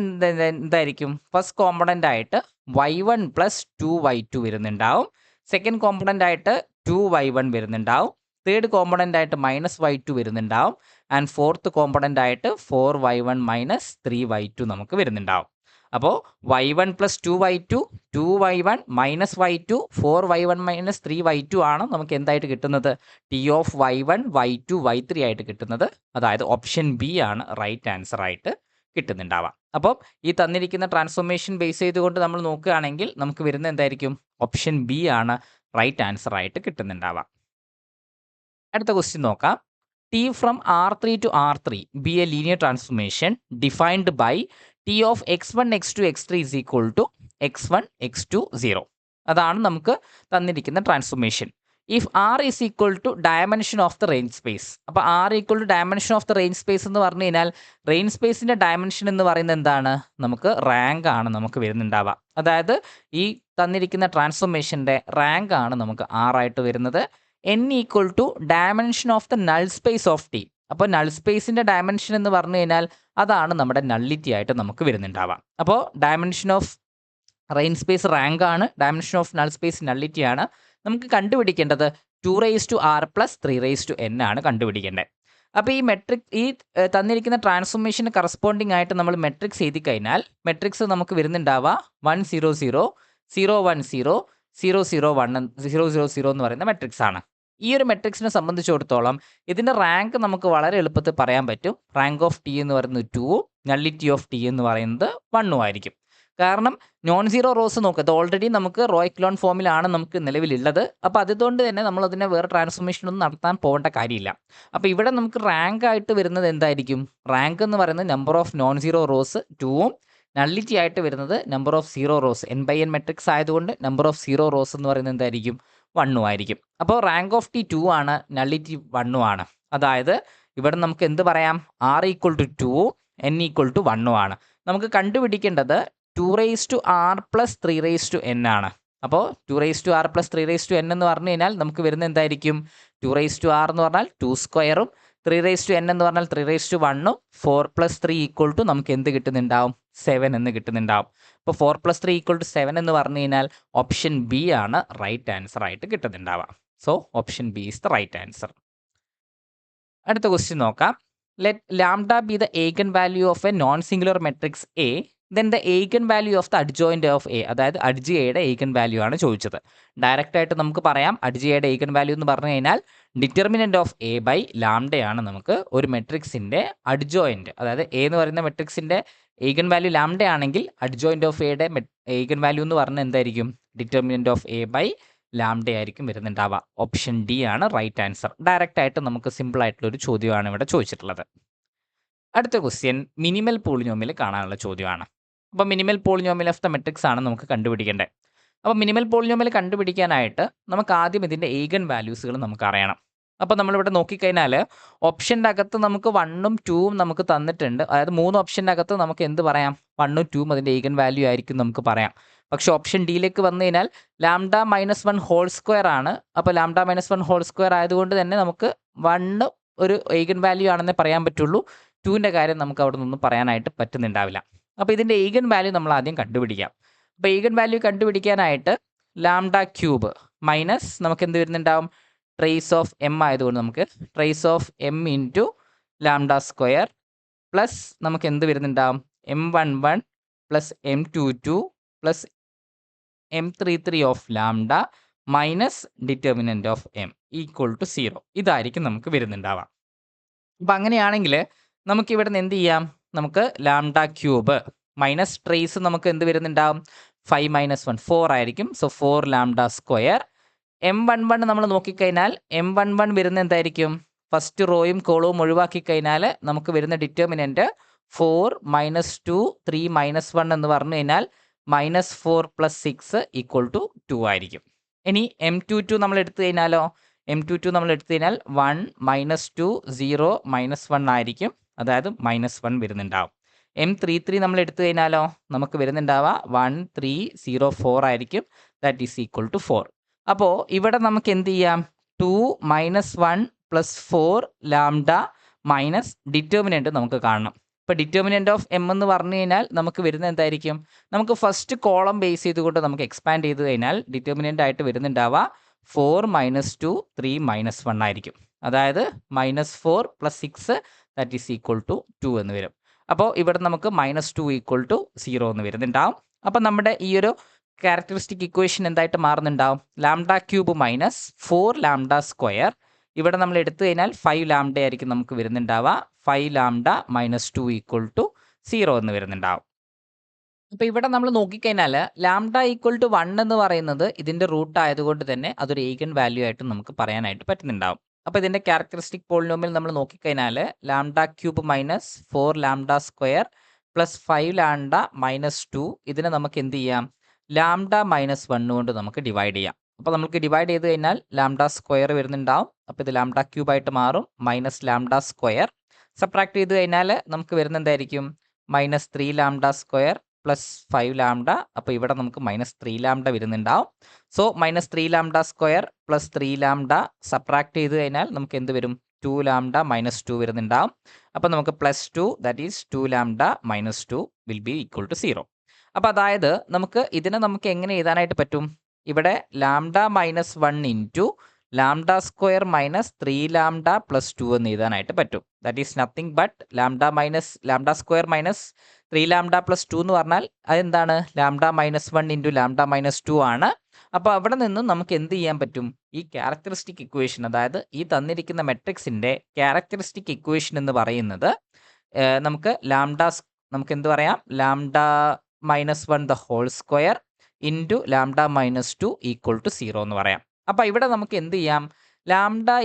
എന്തായിരിക്കും? ഫസ്റ്റ് കോമ്പണൻ്റ് ആയിട്ട് y1 plus 2y2 വരുന്നുണ്ടാവും. Second component ആയിട്ട് 2y1 വരുന്നുണ്ടാവും. തേർഡ് കോമ്പണൻ്റ് ആയിട്ട് -y2 വരുന്നുണ്ടാവും. ആൻഡ് ഫോർത്ത് കോമ്പണൻ്റ് ആയിട്ട് 4y1 മൈനസ് 3y2 നമുക്ക് വരുന്നുണ്ടാവും. അപ്പോൾ y1 plus 2y2, 2y1 minus y2, 4y1 minus 3y2 ആണ് നമുക്ക് എന്തായിട്ട് കിട്ടുന്നത്? T of y1, y2, y3 ആയിട്ട് കിട്ടുന്നത്. അതായത് ഓപ്ഷൻ ബി ആണ് റൈറ്റ് ആൻസർ ആയിട്ട് കിട്ടുന്നുണ്ടാവാം. അപ്പോൾ ഈ തന്നിരിക്കുന്ന ട്രാൻസ്ഫോർമേഷൻ ബേസ് ചെയ്തുകൊണ്ട് നമ്മൾ നോക്കുകയാണെങ്കിൽ നമുക്ക് വരുന്ന എന്തായിരിക്കും? ഓപ്ഷൻ ബി ആണ് റൈറ്റ് ആൻസർ ആയിട്ട് കിട്ടുന്നുണ്ടാവാം. അടുത്ത ക്വസ്റ്റ്യൻ നോക്കാം. T from R3 to R3 be a linear transformation defined by T of x1, x2, x3 is equal to x1, x2, 0. അതാണ് നമുക്ക് തന്നിരിക്കുന്ന transformation. If R is equal to dimension of the range space. അപ്പോൾ R equal to dimension of the range space എന്ന് പറഞ്ഞു കഴിഞ്ഞാൽ റേഞ്ച് സ്പേസിൻ്റെ ഡയമെൻഷൻ എന്ന് പറയുന്നത് എന്താണ്? നമുക്ക് റാങ്ക് ആണ് നമുക്ക് വരുന്നുണ്ടാവുക. അതായത് ഈ തന്നിരിക്കുന്ന ട്രാൻസ്ഫോർമേഷൻ്റെ റാങ്ക് ആണ് നമുക്ക് ആറായിട്ട് വരുന്നത്. n equal to dimension of the null space of T. അപ്പോൾ നൾ സ്പേസിൻ്റെ ഡയമെൻഷൻ എന്ന് പറഞ്ഞു കഴിഞ്ഞാൽ അതാണ് നമ്മുടെ നള്ളിറ്റി ആയിട്ട് നമുക്ക് വരുന്നുണ്ടാവാം. അപ്പോൾ dimension of range space rank ആണ്, dimension of null space nullity ആണ്. നമുക്ക് കണ്ടുപിടിക്കേണ്ടത് 2r പ്ലസ് 3n ആണ് കണ്ടുപിടിക്കേണ്ടത്. അപ്പോൾ ഈ തന്നിരിക്കുന്ന ട്രാൻസ്ഫോർമേഷന് കറസ്പോണ്ടിങ് ആയിട്ട് നമ്മൾ മെട്രിക്സ് എഴുതി കഴിഞ്ഞാൽ മെട്രിക്സ് നമുക്ക് വരുന്നുണ്ടാവുക 1 0 0 0 1 0 0 0 1 0 0 0 എന്ന് പറയുന്ന മെട്രിക്സ് ആണ്. ഈ ഒരു മെട്രിക്സിനെ സംബന്ധിച്ചിടത്തോളം ഇതിൻ്റെ റാങ്ക് നമുക്ക് വളരെ എളുപ്പത്തിൽ പറയാൻ പറ്റും. റാങ്ക് ഓഫ് ടി എന്ന് പറയുന്നത് 2ഉം നള്ളിറ്റി ഓഫ് ടി എന്ന് പറയുന്നത് 1ഉം ആയിരിക്കും. കാരണം നോൺ സീറോ റോസ് നോക്കുക, ഇത് ഓൾറെഡി നമുക്ക് റോ എക്ലോൺ ഫോമിലാണ് നമുക്ക് നിലവിലുള്ളത്. അപ്പോൾ അതുകൊണ്ട് തന്നെ നമ്മൾ അതിനെ വേറെ ട്രാൻസ്ഫോർമേഷൻ ഒന്നും നടത്താൻ പോകേണ്ട കാര്യമില്ല. അപ്പോൾ ഇവിടെ നമുക്ക് റാങ്ക് ആയിട്ട് വരുന്നത് എന്തായിരിക്കും? റാങ്ക് എന്ന് പറയുന്നത് number of non zero rows 2ഉം നള്ളിറ്റി ആയിട്ട് വരുന്നത് number of zero rows n/n matrix ആയതുകൊണ്ട് നമ്പർ ഓഫ് സീറോ റോസ് എന്ന് പറയുന്നത് എന്തായിരിക്കും? 1ഉം ആയിരിക്കും. അപ്പോൾ റാങ്ക് ഓഫ് ടി 2 ആണ്, നള്ളിറ്റി 1ഉം ആണ്. അതായത് ഇവിടെ നമുക്ക് എന്ത് പറയാം? r ഈക്വൽ ടു 2ഉം n ഈക്വൽ ടു 1ഉം ആണ്. നമുക്ക് കണ്ടുപിടിക്കേണ്ടത് 2r പ്ലസ് 3n ആണ്. അപ്പോൾ 2r പ്ലസ് 3n എന്ന് പറഞ്ഞു കഴിഞ്ഞാൽ നമുക്ക് വരുന്ന എന്തായിരിക്കും? 2r എന്ന് പറഞ്ഞാൽ 2 സ്ക്വയറും 3n എന്ന് പറഞ്ഞാൽ 3/1ഉം 4 + 3 ഈക്വൽ ടു നമുക്ക് എന്ത് കിട്ടുന്നുണ്ടാവും? 7 എന്ന് കിട്ടുന്നുണ്ടാവും. അപ്പോൾ 4 + 3 ഈക്വൽ ടു 7 എന്ന് പറഞ്ഞു കഴിഞ്ഞാൽ ഓപ്ഷൻ ബി ആണ് റൈറ്റ് ആൻസർ ആയിട്ട് കിട്ടുന്നുണ്ടാവുക. So option B is the right answer. അടുത്ത ക്വസ്റ്റ്യൻ നോക്കാം. Let lambda be the eigenvalue of a non singular matrix A, then the eigenvalue of the adjoint of A. അതായത് അഡ്ജ് എയുടെ ഏഗൻ വാല്യൂ ആണ് ചോദിച്ചത്. ഡയറക്റ്റ് ആയിട്ട് നമുക്ക് പറയാം അഡ്ജ് എയുടെ ഏഗൻ വാല്യൂ എന്ന് പറഞ്ഞു കഴിഞ്ഞാൽ ഡിറ്റർമിനൻ്റ് ഓഫ് എ ബൈ ലാംഡയാണ് നമുക്ക് ഒരു മെട്രിക്സിൻ്റെ അഡ്ജോയിൻ്റ്. അതായത് എ എന്ന് പറയുന്ന മെട്രിക്സിൻ്റെ ഏഗൻ വാല്യൂ ലാംഡ ആണെങ്കിൽ അഡ്ജോയിൻ്റ് ഓഫ് എയുടെ ഏഗൻ വാല്യൂ എന്ന് പറഞ്ഞാൽ എന്തായിരിക്കും? Determinant of A by lambda ആയിരിക്കും വരുന്നുണ്ടാവുക. ഓപ്ഷൻ ഡി ആണ് റൈറ്റ് ആൻസർ. ഡയറക്റ്റ് ആയിട്ട് നമുക്ക് സിമ്പിൾ ആയിട്ടുള്ള ഒരു ചോദ്യമാണ് ഇവിടെ ചോദിച്ചിട്ടുള്ളത്. അടുത്ത ക്വസ്റ്റ്യൻ മിനിമൽ പോളിനോമിയൽ കാണാനുള്ള ചോദ്യമാണ്. അപ്പോൾ minimal polynomial of the matrix ആണ് നമുക്ക് കണ്ടുപിടിക്കേണ്ടത്. അപ്പോൾ മിനിമൽ പോളിനോമിയൽ കണ്ടുപിടിക്കാനായിട്ട് നമുക്ക് ആദ്യം ഇതിൻ്റെ ഏഗൻ വാല്യൂസുകൾ നമുക്ക് അറിയണം. അപ്പോൾ നമ്മളിവിടെ നോക്കിക്കഴിഞ്ഞാൽ ഓപ്ഷൻ്റെ അകത്ത് നമുക്ക് 1ഉം 2ഉം നമുക്ക് തന്നിട്ടുണ്ട്. അതായത് 3 ഓപ്ഷൻ്റെ അകത്ത് നമുക്ക് എന്ത് പറയാം? 1ഉം 2ഉം അതിൻ്റെ ഏഗൻ വാല്യൂ ആയിരിക്കും നമുക്ക് പറയാം. പക്ഷേ ഓപ്ഷൻ ഡിയിലേക്ക് വന്നു കഴിഞ്ഞാൽ ലാംഡ -1 ഹോൾ സ്ക്വയർ ആണ്. അപ്പോൾ ലാംഡ -1 ഹോൾ സ്ക്വയർ ആയതുകൊണ്ട് തന്നെ നമുക്ക് 1 ഒരു ഏഗൻ വാല്യൂ ആണെന്നേ പറയാൻ പറ്റുള്ളൂ. 2ൻ്റെ കാര്യം നമുക്ക് അവിടെ നിന്നൊന്നും പറയാനായിട്ട് പറ്റുന്നുണ്ടാവില്ല. അപ്പോൾ ഇതിൻ്റെ ഏഗൻ വാല്യൂ നമ്മൾ ആദ്യം കണ്ടുപിടിക്കാം. അപ്പോൾ ഏഗൻ വാല്യൂ കണ്ടുപിടിക്കാനായിട്ട് ലാംഡ ക്യൂബ് മൈനസ് നമുക്ക് എന്ത് വരുന്നുണ്ടാവും? ട്രേസ് ഓഫ് എം ആയതുകൊണ്ട് നമുക്ക് trace of M into lambda square plus നമുക്ക് എന്ത് വരുന്നുണ്ടാവും? m11 plus m22 plus m33 of lambda minus determinant of M equal to 0. ഇതായിരിക്കും നമുക്ക് വരുന്നുണ്ടാവാം. അപ്പം അങ്ങനെയാണെങ്കിൽ നമുക്ക് ഇവിടെ നിന്ന് എന്ത് ചെയ്യാം? നമുക്ക് ലാംഡ ക്യൂബ് മൈനസ് ട്രേസ് നമുക്ക് എന്ത് വരുന്നുണ്ടാവും? 5 - 1 4 ആയിരിക്കും. So 4 lambda square. m11 നമ്മൾ നോക്കിക്കഴിഞ്ഞാൽ m11 വരുന്ന എന്തായിരിക്കും? ഫസ്റ്റ് റോയും കോളവും ഒഴിവാക്കി കഴിഞ്ഞാൽ നമുക്ക് വരുന്ന ഡിറ്റർമിനൻ്റ് 4 - 2 3 - 1 എന്ന് പറഞ്ഞു കഴിഞ്ഞാൽ -4 + 6 ഈക്വൽ ടു 2 ആയിരിക്കും. ഇനി m22 നമ്മൾ എടുത്തു കഴിഞ്ഞാലോ? m22 നമ്മൾ എടുത്തു കഴിഞ്ഞാൽ 1 - 2 0 - 1 ആയിരിക്കും. അതായത് -1 വരുന്നുണ്ടാവും. M33 നമ്മൾ എടുത്തു കഴിഞ്ഞാലോ നമുക്ക് വരുന്നുണ്ടാവുക 1304 ആയിരിക്കും. That is equal to 4. അപ്പോൾ ഇവിടെ നമുക്ക് എന്ത് ചെയ്യാം? 2 - 1 + 4 ലാംഡ മൈനസ് ഡിറ്റർമിനൻ്റ് നമുക്ക് കാണണം. ഇപ്പോൾ ഡിറ്റർമിനൻ്റ് ഓഫ് എം എന്ന് പറഞ്ഞു കഴിഞ്ഞാൽ നമുക്ക് വരുന്നത് എന്തായിരിക്കും? നമുക്ക് ഫസ്റ്റ് കോളം ബേസ് ചെയ്തുകൊണ്ട് നമുക്ക് എക്സ്പാൻഡ് ചെയ്ത് കഴിഞ്ഞാൽ ഡിറ്റർമിനൻ്റ് ആയിട്ട് വരുന്നുണ്ടാവുക 4 - 2 3 - 1 ആയിരിക്കും. അതായത് -4 + 6 ദാറ്റ് ഈസ് ഈക്വൽ ടു 2 എന്ന് വരും. അപ്പോൾ ഇവിടെ നമുക്ക് -2 = 0 എന്ന് വരുന്നുണ്ടാവും. അപ്പം നമ്മുടെ ഈ ഒരു ക്യാരക്ടറിസ്റ്റിക് ഇക്വേഷൻ എന്തായിട്ട് മാറുന്നുണ്ടാവും? λ³ മൈനസ് 4 λ². ഇവിടെ നമ്മൾ എടുത്തു കഴിഞ്ഞാൽ 5 ലാംഡ ആയിരിക്കും നമുക്ക് വരുന്നുണ്ടാവുക. 5 λ - 2 = 0 എന്ന് വരുന്നുണ്ടാവും. അപ്പോൾ ഇവിടെ നമ്മൾ നോക്കിക്കഴിഞ്ഞാൽ λ = 1 എന്ന് പറയുന്നത് ഇതിൻ്റെ റൂട്ട് ആയതുകൊണ്ട് തന്നെ അതൊരു ഈഗൻ വാല്യൂ ആയിട്ട് നമുക്ക് പറയാനായിട്ട് പറ്റുന്നുണ്ടാവും. അപ്പോൾ ഇതിൻ്റെ ക്യാരക്ടറിസ്റ്റിക് പോളിനോമിയൽ നമ്മൾ നോക്കിക്കഴിഞ്ഞാൽ λ³ മൈനസ് 4 λ² പ്ലസ് 5 λ മൈനസ് 2 ഇതിനെ നമുക്ക് എന്ത് ചെയ്യാം? λ -1 കൊണ്ട് നമുക്ക് ഡിവൈഡ് ചെയ്യാം. അപ്പോൾ നമുക്ക് ഡിവൈഡ് ചെയ്ത് കഴിഞ്ഞാൽ λ² വരുന്നുണ്ടാവും. അപ്പോൾ ഇത് λ³ ആയിട്ട് മാറും. -λ² സബ്ട്രാക്ട് ചെയ്ത് കഴിഞ്ഞാൽ നമുക്ക് വരുന്ന എന്തായിരിക്കും? -3 λ² പ്ലസ് 5 λ. അപ്പോൾ ഇവിടെ നമുക്ക് -3 λ വരുന്നുണ്ടാവും. സോ -3 λ² പ്ലസ് 3 λ സബ്ട്രാക്ട് ചെയ്ത് കഴിഞ്ഞാൽ നമുക്ക് എന്ത് വരും? 2 λ - 2 വരുന്നുണ്ടാവും. അപ്പോൾ നമുക്ക് +2 that is 2 λ - 2 will be equal to 0. അപ്പോൾ അതായത് നമുക്ക് ഇതിനെ നമുക്ക് എങ്ങനെ എഴുതാനായിട്ട് പറ്റും? ഇവിടെ λ -1 ഇൻറ്റു λ² മൈനസ് 3 λ പ്ലസ് 2 എന്ന് എഴുതാനായിട്ട് പറ്റും. That is nothing but λ² minus 3 λ plus 2 എന്ന് പറഞ്ഞാൽ അതെന്താണ്? λ -1 ഇൻറ്റു λ -2 ആണ്. അപ്പോൾ അവിടെ നിന്ന് നമുക്ക് എന്ത് ചെയ്യാൻ പറ്റും? ഈ ക്യാരക്ടറിസ്റ്റിക് ഇക്വേഷൻ, അതായത് ഈ തന്നിരിക്കുന്ന മെട്രിക്സിൻ്റെ ക്യാരക്ടറിസ്റ്റിക് ഇക്വേഷൻ എന്ന് പറയുന്നത് നമുക്ക് നമുക്ക് എന്ത് പറയാം? λ -1 the whole square into λ -2 equal to 0 എന്ന് പറയാം. അപ്പോൾ ഇവിടെ നമുക്ക് എന്ത് ചെയ്യാം? λ =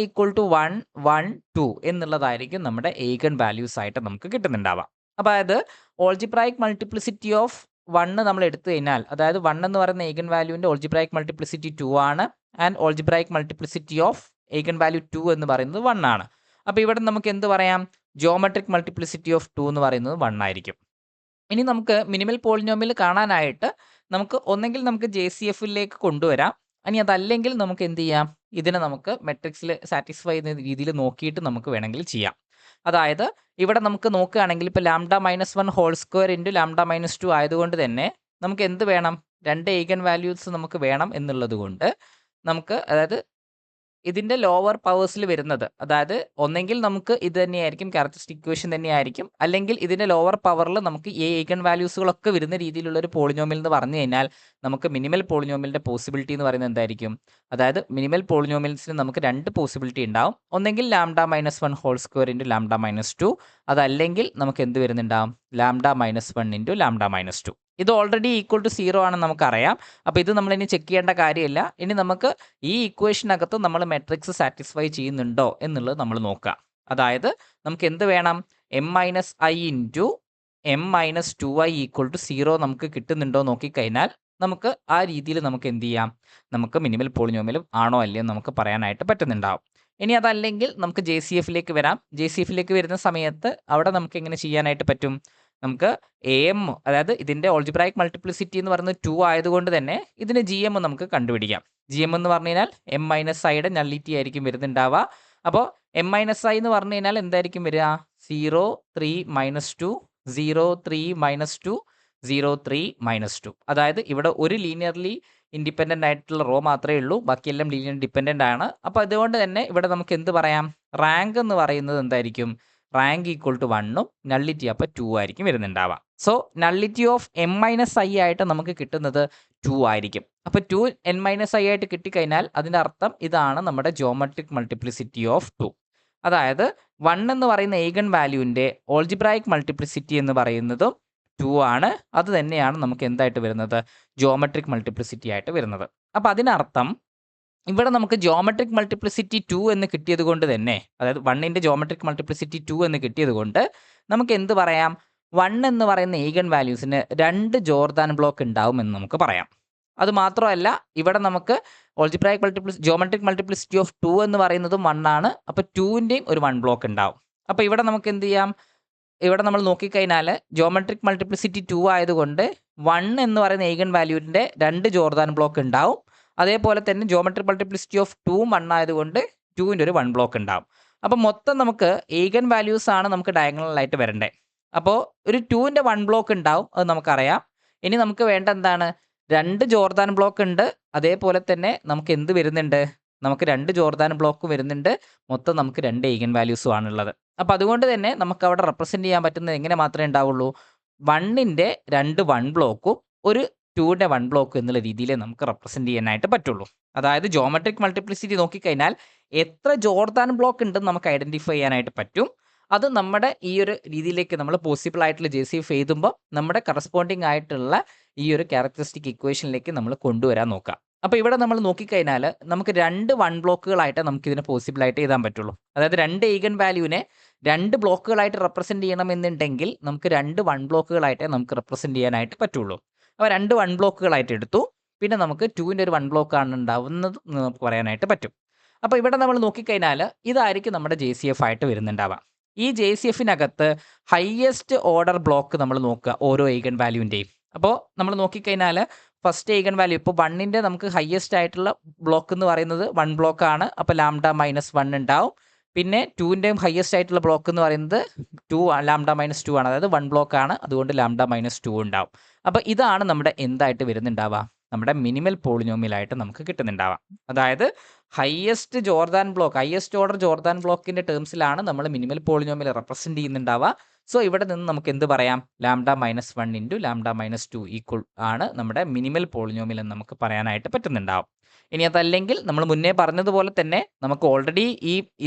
1 1 2 എന്നുള്ളതായിരിക്കും നമ്മുടെ ഈഗൻ വാല്യൂസ് ആയിട്ട് നമുക്ക് കിട്ടുന്നുണ്ടാവാം. അപ്പോൾ അതായത് ഓൾജിബ്രായിക് മൾട്ടിപ്ലിസിറ്റി ഓഫ് 1 നമ്മൾ എടുത്തു കഴിഞ്ഞാൽ, അതായത് 1 എന്ന് പറയുന്ന ഈഗൻ വാല്യൂവിൻ്റെ ഓൾജിബ്രായിക് മൾട്ടിപ്ലിസിറ്റി 2 ആണ്. And algebraic multiplicity of eigen value 2 എന്ന് പറയുന്നത് 1 ആണ്. അപ്പോൾ ഇവിടെ നമുക്ക് എന്ത് പറയാം? ജിയോമെട്രിക് മൾട്ടിപ്ലിസിറ്റി ഓഫ് 2 എന്ന് പറയുന്നത് 1 ആയിരിക്കും. ഇനി നമുക്ക് മിനിമൽ പോളിനോമിയൽ കാണാനായിട്ട് നമുക്ക് ഒന്നെങ്കിൽ നമുക്ക് JCFലേക്ക് കൊണ്ടുവരാം. ഇനി അതല്ലെങ്കിൽ നമുക്ക് എന്ത് ചെയ്യാം? ഇതിനെ നമുക്ക് മെട്രിക്സിൽ സാറ്റിസ്ഫൈ ചെയ്യുന്ന രീതിയിൽ നോക്കിയിട്ട് നമുക്ക് വേണമെങ്കിൽ ചെയ്യാം. അതായത് ഇവിടെ നമുക്ക് നോക്കുകയാണെങ്കിൽ ഇപ്പോൾ λ -1 ഹോൾ സ്ക്വയർ ഇൻറ്റു λ -2 ആയതുകൊണ്ട് തന്നെ നമുക്ക് എന്ത് വേണം? 2 ഈഗൻ വാല്യൂസ് നമുക്ക് വേണം എന്നുള്ളത് കൊണ്ട് നമുക്ക്, അതായത് ഇതിൻ്റെ ലോവർ പവേഴ്സിൽ വരുന്നത്, അതായത് ഒന്നെങ്കിൽ നമുക്ക് ഇത് തന്നെയായിരിക്കും ക്യാരക്ടറിസ്റ്റിക് ഇക്വേഷൻ തന്നെയായിരിക്കും, അല്ലെങ്കിൽ ഇതിൻ്റെ ലോവർ പവറിൽ നമുക്ക് ഈ ഈഗൻ വാല്യൂസുകളൊക്കെ വരുന്ന രീതിയിലുള്ള ഒരു പോളിനോമിയൽ എന്ന് പറഞ്ഞു കഴിഞ്ഞാൽ നമുക്ക് മിനിമൽ പോളിനോമിയലിൻ്റെ പോസിബിലിറ്റി എന്ന് പറയുന്നത് എന്തായിരിക്കും? അതായത് മിനിമൽ പോളിനോമിയൽസിന് നമുക്ക് 2 പോസിബിലിറ്റി ഉണ്ടാവും. ഒന്നെങ്കിൽ λ -1 ഹോൾ സ്ക്വയർ ഇൻറ്റു λ -2, അതല്ലെങ്കിൽ നമുക്ക് എന്ത് വരുന്നുണ്ടാവും? λ -1 ഇൻറ്റു λ -2. ഇത് ഓൾറെഡി ഈക്വൽ ടു 0 ആണെന്ന് നമുക്കറിയാം. അപ്പോൾ ഇത് നമ്മളിനി ചെക്ക് ചെയ്യേണ്ട കാര്യമില്ല. ഇനി നമുക്ക് ഈ ഇക്വേഷനകത്ത് നമ്മൾ മെട്രിക്സ് സാറ്റിസ്ഫൈ ചെയ്യുന്നുണ്ടോ എന്നുള്ളത് നമ്മൾ നോക്കുക. അതായത് നമുക്ക് എന്ത് വേണം? m-i into m-2i equal to 0 നമുക്ക് കിട്ടുന്നുണ്ടോ നോക്കിക്കഴിഞ്ഞാൽ നമുക്ക് ആ രീതിയിൽ നമുക്ക് എന്ത് ചെയ്യാം? നമുക്ക് മിനിമൽ പോളിനോമിയലും ആണോ അല്ലയോ നമുക്ക് പറയാനായിട്ട് പറ്റുന്നുണ്ടാവും. ഇനി അതല്ലെങ്കിൽ നമുക്ക് JCFലേക്ക് വരാം. JCFലേക്ക് വരുന്ന സമയത്ത് അവിടെ നമുക്ക് എങ്ങനെ ചെയ്യാനായിട്ട് പറ്റും? നമുക്ക് AM, അതായത് ഇതിൻ്റെ ഓൾജിബ്രായിക് മൾട്ടിപ്ലിസിറ്റി എന്ന് പറയുന്നത് 2 ആയതുകൊണ്ട് തന്നെ ഇതിന് GM നമുക്ക് കണ്ടുപിടിക്കാം. GM എന്ന് പറഞ്ഞു കഴിഞ്ഞാൽ m-iയുടെ നള്ളിറ്റി ആയിരിക്കും വരുന്നുണ്ടാവുക. അപ്പോൾ m-i എന്ന് പറഞ്ഞു കഴിഞ്ഞാൽ എന്തായിരിക്കും വരിക? 0 3 -2 0 3 -2 0 3 -2. അതായത് ഇവിടെ ഒരു ലീനിയർലി ഇൻഡിപെൻഡൻ്റ് ആയിട്ടുള്ള റോ മാത്രമേ ഉള്ളൂ, ബാക്കിയെല്ലാം ലീനിയർ ഡിപ്പെൻഡൻ്റ് ആണ്. അപ്പോൾ അതുകൊണ്ട് തന്നെ ഇവിടെ നമുക്ക് എന്ത് പറയാം? റാങ്ക് എന്ന് പറയുന്നത് എന്തായിരിക്കും? റാങ്ക് ഈക്വൽ ടു 1ഉം നള്ളിറ്റി അപ്പോൾ 2 ആയിരിക്കും വരുന്നുണ്ടാവുക. സോ നള്ളിറ്റി ഓഫ് m-i ആയിട്ട് നമുക്ക് കിട്ടുന്നത് 2 ആയിരിക്കും. അപ്പോൾ 2n-i ആയിട്ട് കിട്ടിക്കഴിഞ്ഞാൽ അതിൻ്റെ അർത്ഥം ഇതാണ് നമ്മുടെ ജിയോമെട്രിക് മൾട്ടിപ്ലിസിറ്റി ഓഫ് 2. അതായത് 1 എന്ന് പറയുന്ന ഈഗൻ വാല്യൂവിൻ്റെ ഓൾജിബ്രായിക് മൾട്ടിപ്ലിസിറ്റി എന്ന് പറയുന്നതും 2 ആണ്. അത് തന്നെയാണ് നമുക്ക് എന്തായിട്ട് വരുന്നത്? ജിയോമെട്രിക് മൾട്ടിപ്ലിസിറ്റി ആയിട്ട് വരുന്നത്. അപ്പോൾ അതിനർത്ഥം ഇവിടെ നമുക്ക് ജിയോമെട്രിക് മൾട്ടിപ്ലിസിറ്റി 2 എന്ന് കിട്ടിയത് കൊണ്ട് തന്നെ, അതായത് 1ൻ്റെ ജിയോമെട്രിക് മൾട്ടിപ്ലിസിറ്റി 2 എന്ന് കിട്ടിയത് കൊണ്ട് നമുക്ക് എന്ത് പറയാം? 1 എന്ന് പറയുന്ന ഈഗൻ വാല്യൂസിന് 2 ജോർദാൻ ബ്ലോക്ക് ഉണ്ടാവും എന്ന് നമുക്ക് പറയാം. അത് മാത്രമല്ല ഇവിടെ നമുക്ക് ജിയോമെട്രിക് മൾട്ടിപ്ലിസിറ്റി ഓഫ് 2 എന്ന് പറയുന്നതും 1 ആണ്. അപ്പോൾ 2ൻ്റെയും ഒരു 1 ബ്ലോക്ക് ഉണ്ടാവും. അപ്പോൾ ഇവിടെ നമുക്ക് എന്ത് ചെയ്യാം? ഇവിടെ നമ്മൾ നോക്കിക്കഴിഞ്ഞാൽ ജിയോമെട്രിക് മൾട്ടിപ്ലിസിറ്റി 2 ആയതുകൊണ്ട് 1 എന്ന് പറയുന്ന ഈഗൻ വാല്യൂവിൻ്റെ 2 ജോർദാൻ ബ്ലോക്ക് ഉണ്ടാവും. അതേപോലെ തന്നെ ജിയോമെട്രിക് മൾട്ടിപ്ലിസിറ്റി ഓഫ് 2 1 ആയതുകൊണ്ട് 2ൻ്റെ ഒരു 1 ബ്ലോക്ക് ഉണ്ടാവും. അപ്പോൾ മൊത്തം നമുക്ക് ഈഗൻ വാല്യൂസ് ആണ് നമുക്ക് ഡയഗണലായിട്ട് വരണ്ടേ. അപ്പോൾ ഒരു 2ൻ്റെ 1 ബ്ലോക്ക് ഉണ്ടാവും, അത് നമുക്കറിയാം. ഇനി നമുക്ക് വേണ്ട എന്താണ്, 2 ജോർദാൻ ബ്ലോക്ക് ഉണ്ട്. അതേപോലെ തന്നെ നമുക്ക് എന്ത് വരുന്നുണ്ട്, നമുക്ക് 2 ജോർദാൻ ബ്ലോക്ക് വരുന്നുണ്ട്. മൊത്തം നമുക്ക് 2 ഈഗൻ വാല്യൂസും ആണുള്ളത്. അപ്പോൾ അതുകൊണ്ട് തന്നെ നമുക്ക് അവിടെ റെപ്രസെൻറ്റ് ചെയ്യാൻ പറ്റുന്നത് എങ്ങനെ മാത്രമേ ഉണ്ടാവുള്ളൂ, 1ൻ്റെ 2 1 ബ്ലോക്കും ഒരു 2ൻ്റെ 1 ബ്ലോക്കും എന്നുള്ള രീതിയിൽ നമുക്ക് റെപ്രസെൻറ്റ് ചെയ്യാനായിട്ട് പറ്റുള്ളൂ. അതായത് ജിയോമെട്രിക് മൾട്ടിപ്ലിസിറ്റി നോക്കിക്കഴിഞ്ഞാൽ എത്ര ജോർദാൻ ബ്ലോക്ക് ഉണ്ടെന്ന് നമുക്ക് ഐഡൻറ്റിഫൈ ചെയ്യാനായിട്ട് പറ്റും. അത് നമ്മുടെ ഈ ഒരു രീതിയിലേക്ക് നമ്മൾ പോസിബിൾ ആയിട്ടുള്ള JCF എഴുതുമ്പോൾ നമ്മുടെ കറസ്പോണ്ടിങ് ആയിട്ടുള്ള ഈ ഒരു ക്യാരക്ടറിസ്റ്റിക് ഇക്വേഷനിലേക്ക് നമ്മൾ കൊണ്ടുവരാൻ നോക്കാം. അപ്പോൾ ഇവിടെ നമ്മൾ നോക്കിക്കഴിഞ്ഞാൽ നമുക്ക് 2 1 ബ്ലോക്കുകളായിട്ട് നമുക്കിതിനെ പോസിബിളായിട്ട് എഴുതാൻ പറ്റുള്ളൂ. അതായത് 2 ഈഗൻ വാല്യൂവിനെ 2 ബ്ലോക്കുകളായിട്ട് റെപ്രസെൻറ്റ് ചെയ്യണമെന്നുണ്ടെങ്കിൽ നമുക്ക് 2 1 ബ്ലോക്കുകളായിട്ടേ നമുക്ക് റെപ്രസെൻറ്റ് ചെയ്യാനായിട്ട് പറ്റുള്ളൂ. അപ്പോൾ 2 1 ബ്ലോക്കുകളായിട്ട് എടുത്തു. പിന്നെ നമുക്ക് 2ൻ്റെ ഒരു 1 ബ്ലോക്കാണ് ഉണ്ടാവുന്നത് എന്ന് നമുക്ക് പറയാനായിട്ട് പറ്റും. അപ്പോൾ ഇവിടെ നമ്മൾ നോക്കിക്കഴിഞ്ഞാൽ ഇതായിരിക്കും നമ്മുടെ JCF ആയിട്ട് വരുന്നുണ്ടാവുക. ഈ JCFിനകത്ത് ഹയസ്റ്റ് ഓർഡർ ബ്ലോക്ക് നമ്മൾ നോക്കുക ഓരോ ഈഗൻ വാല്യൂവിൻ്റെയും. അപ്പോൾ നമ്മൾ നോക്കിക്കഴിഞ്ഞാൽ ഫസ്റ്റ് ഈഗൻ വാല്യൂ ഇപ്പോൾ 1ൻ്റെ നമുക്ക് ഹയസ്റ്റ് ആയിട്ടുള്ള ബ്ലോക്ക് എന്ന് പറയുന്നത് 1 ബ്ലോക്കാണ്. അപ്പോൾ λ-1 ഉണ്ടാവും. പിന്നെ 2ൻ്റെയും ഹയസ്റ്റ് ആയിട്ടുള്ള ബ്ലോക്ക് എന്ന് പറയുന്നത് 2 λ-2 ആണ്. അതായത് 1 ബ്ലോക്കാണ്, അതുകൊണ്ട് λ-2 ഉണ്ടാവും. അപ്പോൾ ഇതാണ് നമ്മുടെ എന്തായിട്ട് വരുന്നുണ്ടാവുക, നമ്മുടെ മിനിമൽ പോളിനോമിയലായിട്ട് നമുക്ക് കിട്ടുന്നുണ്ടാവാം. അതായത് highest Jordan block, highest order Jordan ബ്ലോക്കിൻ്റെ ടേംസിലാണ് നമ്മൾ മിനിമൽ പോളിനോമിയൽ റെപ്രസെൻറ്റ് ചെയ്യുന്നുണ്ടാവുക. സോ ഇവിടെ നിന്ന് നമുക്ക് എന്ത് പറയാം, λ-1 ഇൻറ്റു λ-2 ഈക്വൽ ആണ് നമ്മുടെ മിനിമൽ പോളിനോമിയൽ എന്ന് നമുക്ക് പറയാനായിട്ട് പറ്റുന്നുണ്ടാവും. ഇനി അതല്ലെങ്കിൽ നമ്മൾ മുന്നേ പറഞ്ഞതുപോലെ തന്നെ നമുക്ക് ഓൾറെഡി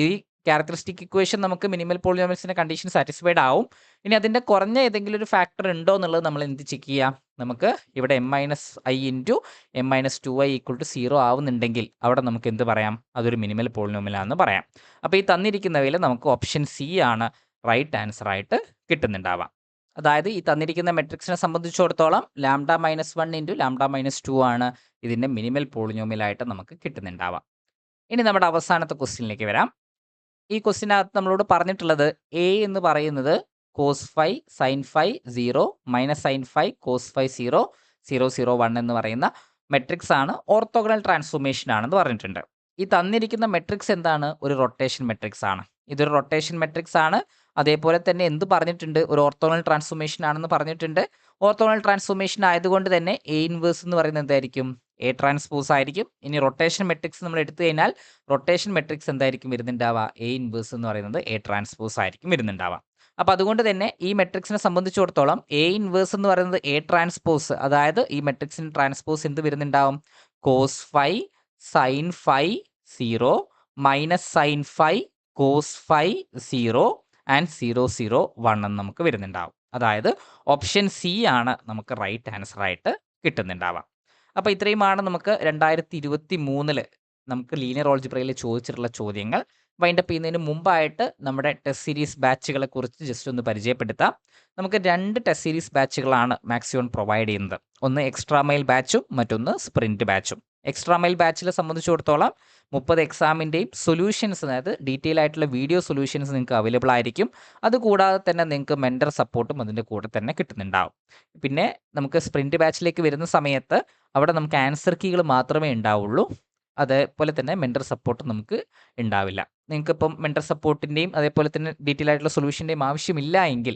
ഈ ക്യാരക്ടറിസ്റ്റിക് ഇക്വേഷൻ നമുക്ക് മിനിമൽ പോളിനോമിയൽസിൻ്റെ കണ്ടീഷൻ സാറ്റിസ്ഫൈഡ് ആവും. ഇനി അതിൻ്റെ കുറഞ്ഞ ഏതെങ്കിലും ഒരു ഫാക്ടർ ഉണ്ടോ എന്നുള്ളത് നമ്മൾ എന്ത് ചെക്ക് ചെയ്യാം, നമുക്ക് ഇവിടെ m-i into m-2i equal to 0 ആവുന്നുണ്ടെങ്കിൽ അവിടെ നമുക്ക് എന്ത് പറയാം, അതൊരു മിനിമൽ പോളിനോമിയലാണെന്ന് പറയാം. അപ്പോൾ ഈ തന്നിരിക്കുന്നവയിൽ നമുക്ക് ഓപ്ഷൻ സി ആണ് റൈറ്റ് ആൻസർ ആയിട്ട് കിട്ടുന്നുണ്ടാവാം. അതായത് ഈ തന്നിരിക്കുന്ന മെട്രിക്സിനെ സംബന്ധിച്ചിടത്തോളം λ-1 ഇൻറ്റു λ-2 ആണ് ഇതിൻ്റെ മിനിമൽ പോളിനോമിയലായിട്ട് നമുക്ക് കിട്ടുന്നുണ്ടാവാം. ഇനി നമ്മുടെ അവസാനത്തെ ക്വസ്റ്റ്യനിലേക്ക് വരാം. ഈ ക്വസ്റ്റ്യനകത്ത് നമ്മളോട് പറഞ്ഞിട്ടുള്ളത് എ എന്ന് പറയുന്നത് cos φ sin φ 0 minus sin φ cos φ 0 0 0 1 എന്ന് പറയുന്ന മെട്രിക്സ് ആണ്, ഓർത്തോഗണൽ ട്രാൻസ്ഫോർമേഷൻ ആണെന്ന് പറഞ്ഞിട്ടുണ്ട്. ഈ തന്നിരിക്കുന്ന മെട്രിക്സ് എന്താണ്, ഒരു റൊട്ടേഷൻ മെട്രിക്സ് ആണ്. ഇതൊരു റൊട്ടേഷൻ മെട്രിക്സ് ആണ്. അതേപോലെ തന്നെ എന്ത് പറഞ്ഞിട്ടുണ്ട്, ഒരു ഓർത്തോഗണൽ ട്രാൻസ്ഫോർമേഷൻ ആണെന്ന് പറഞ്ഞിട്ടുണ്ട്. ഓർത്തോഗണൽ ട്രാൻസ്ഫോർമേഷൻ ആയതുകൊണ്ട് തന്നെ എ ഇൻവേഴ്സ് എന്ന് പറയുന്നത് എന്തായിരിക്കും, എ ട്രാൻസ്പോസ് ആയിരിക്കും. ഇനി റൊട്ടേഷൻ മെട്രിക്സ് നമ്മൾ എടുത്തു കഴിഞ്ഞാൽ റൊട്ടേഷൻ മെട്രിക്സ് എന്തായിരിക്കും വരുന്നുണ്ടാവുക, എ ഇൻവേഴ്സ് എന്ന് പറയുന്നത് എ ട്രാൻസ്പോസ് ആയിരിക്കും വരുന്നുണ്ടാവുക. അപ്പോൾ അതുകൊണ്ട് തന്നെ ഈ മെട്രിക്സിനെ സംബന്ധിച്ചിടത്തോളം എ ഇൻവേഴ്സ് എന്ന് പറയുന്നത് എ ട്രാൻസ്പോസ്, അതായത് ഈ മെട്രിക്സിന് ട്രാൻസ്പോസ് എന്ത് വരുന്നുണ്ടാവും, cos phi sine phi 0 minus sine phi cos phi 0 and 0 0 1 എന്ന് നമുക്ക് വരുന്നുണ്ടാവും. അതായത് ഓപ്ഷൻ സി ആണ് നമുക്ക് റൈറ്റ് ആൻസർ ആയിട്ട് കിട്ടുന്നുണ്ടാവുക. അപ്പോൾ ഇത്രയുമാണ് നമുക്ക് 2023 നമുക്ക് ലീനിയർ ഓൾജിബ്രയിൽ ചോദിച്ചിട്ടുള്ള ചോദ്യങ്ങൾ. വൈൻഡപ്പ് ചെയ്യുന്നതിന് മുമ്പായിട്ട് നമ്മുടെ ടെസ്റ്റ് സീരീസ് ബാച്ചുകളെ കുറിച്ച് ജസ്റ്റ് ഒന്ന് പരിചയപ്പെടുത്താം. നമുക്ക് 2 ടെസ്റ്റ് സീരീസ് ബാച്ചുകളാണ് മാക്സിയോൺ പ്രൊവൈഡ് ചെയ്യുന്നത്. ഒന്ന് എക്സ്ട്രാ മൈൽ ബാച്ചും മറ്റൊന്ന് സ്പ്രിൻറ്റ് ബാച്ചും. എക്സ്ട്രാ മൈൽ ബാച്ചിലെ സംബന്ധിച്ചിടത്തോളം 30 എക്സാമിൻ്റെയും സൊല്യൂഷൻസ്, അതായത് ഡീറ്റെയിൽ ആയിട്ടുള്ള വീഡിയോ സൊല്യൂഷൻസ് നിങ്ങൾക്ക് അവൈലബിൾ ആയിരിക്കും. അതുകൂടാതെ തന്നെ നിങ്ങൾക്ക് മെൻറ്റർ സപ്പോർട്ടും അതിൻ്റെ കൂടെ തന്നെ കിട്ടുന്നുണ്ടാവും. പിന്നെ നമുക്ക് സ്പ്രിൻറ്റ് ബാച്ചിലേക്ക് വരുന്ന സമയത്ത് അവിടെ നമുക്ക് ആൻസർ കീകൾ മാത്രമേ ഉണ്ടാവുള്ളൂ. അതേപോലെ തന്നെ മെൻറ്റർ സപ്പോർട്ട് നമുക്ക് ഉണ്ടാവില്ല. നിങ്ങൾക്കിപ്പം മെൻറ്റർ സപ്പോർട്ടിൻ്റെയും അതേപോലെ തന്നെ ഡീറ്റെയിൽ ആയിട്ടുള്ള സൊല്യൂഷൻ്റെയും ആവശ്യമില്ല എങ്കിൽ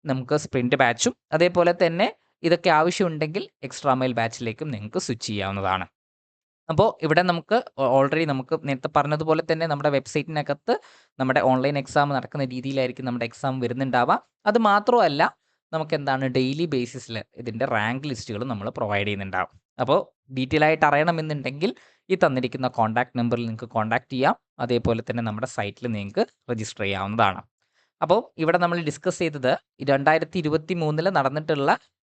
നമുക്ക് സ്പ്രിൻറ്റ് ബാച്ചും അതേപോലെ തന്നെ ഇതൊക്കെ ആവശ്യമുണ്ടെങ്കിൽ എക്സ്ട്രാ മൈൽ ബാച്ചിലേക്കും നിങ്ങൾക്ക് സ്വിച്ച് ചെയ്യാവുന്നതാണ്. അപ്പോൾ ഇവിടെ നമുക്ക് ഓൾറെഡി നമുക്ക് നേരത്തെ പറഞ്ഞതുപോലെ തന്നെ നമ്മുടെ വെബ്സൈറ്റിനകത്ത് നമ്മുടെ ഓൺലൈൻ എക്സാം നടക്കുന്ന രീതിയിലായിരിക്കും നമ്മുടെ എക്സാം വരുന്നുണ്ടാവുക. അത് മാത്രമല്ല നമുക്ക് എന്താണ് ഡെയിലി ബേസിസിൽ ഇതിൻ്റെ റാങ്ക് ലിസ്റ്റുകൾ നമ്മൾ പ്രൊവൈഡ് ചെയ്യുന്നുണ്ടാവും. അപ്പോൾ ഡീറ്റെയിൽ ആയിട്ട് അറിയണമെന്നുണ്ടെങ്കിൽ ഈ തന്നിരിക്കുന്ന കോൺടാക്ട് നമ്പറിൽ നിങ്ങൾക്ക് കോൺടാക്ട് ചെയ്യാം. അതേപോലെ തന്നെ നമ്മുടെ സൈറ്റിൽ നിങ്ങൾക്ക് രജിസ്റ്റർ ചെയ്യാവുന്നതാണ്. അപ്പോൾ ഇവിടെ നമ്മൾ ഡിസ്കസ് ചെയ്തത് 2023 നടന്നിട്ടുള്ള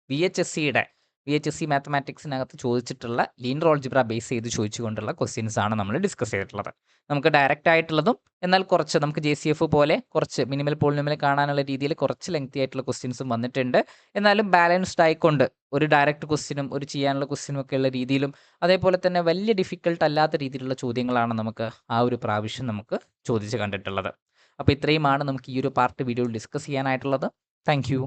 VHSC മാത്തമാറ്റിക്സിനകത്ത് ചോദിച്ചിട്ടുള്ള ലീനിയർ ഓൾജിബ്ര ബേസ് ചെയ്ത് ചോദിച്ചുകൊണ്ടുള്ള ക്വസ്റ്റ്യൻസ് ആണ് നമ്മൾ ഡിസ്കസ് ചെയ്തിട്ടുള്ളത്. നമുക്ക് ഡയറക്റ്റ് ആയിട്ടുള്ളതും എന്നാൽ കുറച്ച് നമുക്ക് JCF പോലെ കുറച്ച് മിനിമൽ പോളിനോമിയൽ കാണാനുള്ള രീതിയിൽ കുറച്ച് ലെങ്തി ആയിട്ടുള്ള ക്വസ്റ്റ്യൻസും വന്നിട്ടുണ്ട്. എന്നാലും ബാലൻസ്ഡ് ആയിക്കൊണ്ട് ഒരു ഡയറക്റ്റ് ക്വസ്റ്റ്യനും ഒരു ചെയ്യാനുള്ള ക്വസ്റ്റ്യനും ഒക്കെ ഉള്ള രീതിയിലും അതേപോലെ തന്നെ വലിയ ഡിഫിക്കൽട്ട് അല്ലാത്ത രീതിയിലുള്ള ചോദ്യങ്ങളാണ് നമുക്ക് ആ ഒരു പ്രാവശ്യം നമുക്ക് ചോദിച്ച് കണ്ടിട്ടുള്ളത്. അപ്പോൾ ഇത്രയുമാണ് നമുക്ക് ഈ ഒരു പാർട്ട് വീഡിയോയിൽ ഡിസ്കസ് ചെയ്യാനായിട്ടുള്ളത്. Thank you.